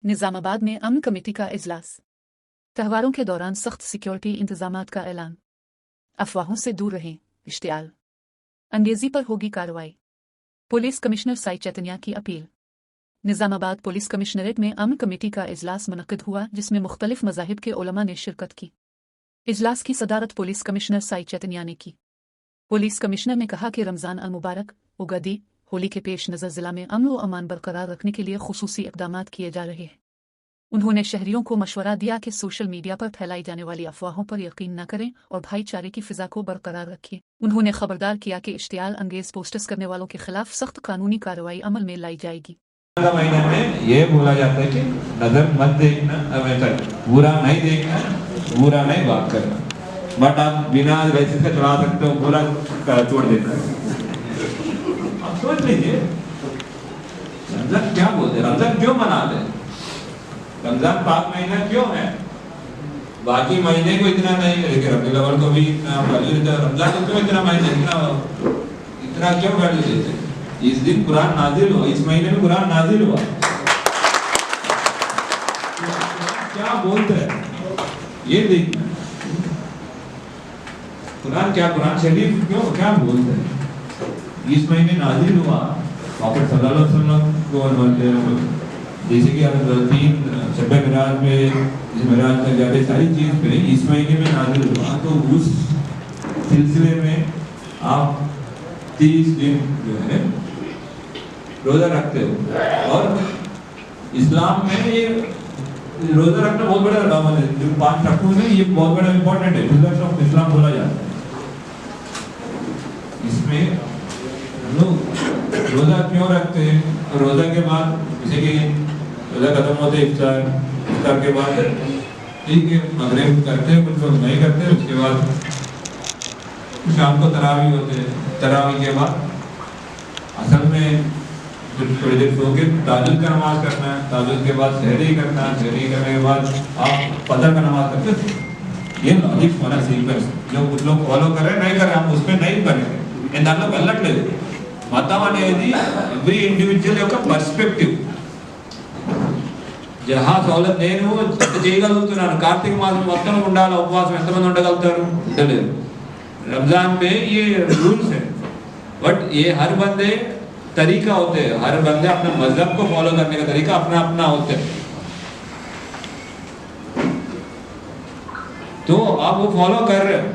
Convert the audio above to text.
निजाम आबाद में अमन कमेटी का इजलास। त्योहारों के दौरान सख्त सिक्योरिटी इंतजामात का ऐलान। अफवाहों से दूर रहें, इश्तियाल अंगेजी पर होगी कार्रवाई। पुलिस कमिश्नर साई चैतन्या की अपील। निजामाबाद पुलिस कमिश्नरेट में अमन कमेटी का इजलास मुनक्किद हुआ, जिसमें मुख्तलिफ मज़ाहिब के उलमा ने शिरकत की। इजलास की सदारत पुलिस कमिश्नर साई चैतन्या ने की। पुलिस कमिश्नर ने कहा कि रमज़ान अल मुबारक, उगादी, होली के पेश नज़र ज़िला में अमन व अमान बरकरार रखने के लिए खुसूसी इक़दामात किए जा रहे हैं। उन्होंने शहरियों को मशवरा दिया कि सोशल मीडिया पर फैलाई जाने वाली अफवाहों पर यकीन न करें और भाईचारे की फ़िज़ा को बरकरार रखें। उन्होंने खबरदार किया कि इश्तियाल अंगेज पोस्टर्स करने वालों के खिलाफ सख्त कानूनी कार्रवाई अमल में लाई जाएगी। महीने में ये बोला जाता है कि नजर मत देखना, बुरा नहीं देखना, बुरा नहीं बात करना, बट आप बिना वैसे से चढ़ा सकते हो, बुरा छोड़ देना। आप सोच लीजिए रमजान क्या बोलते हैं, रमजान क्यों मनाते हैं, रमजान पाक महीना क्यों है, बाकी महीने को इतना नहीं, लेकिन रबीउल अव्वल को भी इतना वैल्यू देते हैं, रमजान को क्यों इतना महीना इतना क्यों वैल्यू देते हैं। इस दिन कुरान नाजिल हुआ, इस महीने में कुरान नाजिल हुआ। क्या बोलते हैं ये देखना, कुरान क्या, कुरान शरीफ क्यों क्या बोलते हैं। इस महीने नाजिल हुआ, प्रॉफेट सल्लल्लाहु अलैहि वसल्लम को जैसे कि तीन शब मिराज में मिराज तक जाते सारी चीज पे इस महीने में नाजिल हुआ, तो उस सिलसिले में आप 30 दिन जो है रोजा रखते हो। और इस्लाम में ये रोजा रखना बहुत बड़ा अमल है, जो 5 रकून है ये बहुत बड़ा इंपॉर्टेंट है, इस्लाम बोला जाता है। इसमें लोग रोजा क्यों रखते हैं, रोजा के बाद जैसे कि रोजा खत्म होते इफ्तार के बाद ठीक है मगरिब करते हैं, कुछ लोग नहीं करते, उसके बाद शाम को तरावी होते हैं, तरावी के बाद असल में थोड़ी देर सो के ताजुद का नमाज करना है, ताजुद के बाद सहरी करना है, सहरी करने के बाद आप फजर का नमाज करते हैं। ये लॉजिक होना सीखकर जो कुछ लोग फॉलो कर रहे हैं, नहीं कर रहे, हम उस पर नहीं करेंगे। इन दानों को अलग ले మతం అనేది ఎవ్రీ ఇండివిజువల్ యొక్క పర్స్పెక్టివ్. జహా సౌలత్ నేను చేయగలుగుతున్నాను, కార్తీక మాసం మొత్తం ఉండాలి ఉపవాసం, ఎంతమంది ఉండగలుగుతారు, ఉండలేరు. रमजान में ये रूल्स है, बट ये हर बंदे तरीका होते हैं, हर बंदे अपने मजहब को फॉलो करने का तरीका अपना अपना होता है, तो आप वो फॉलो कर रहे हो।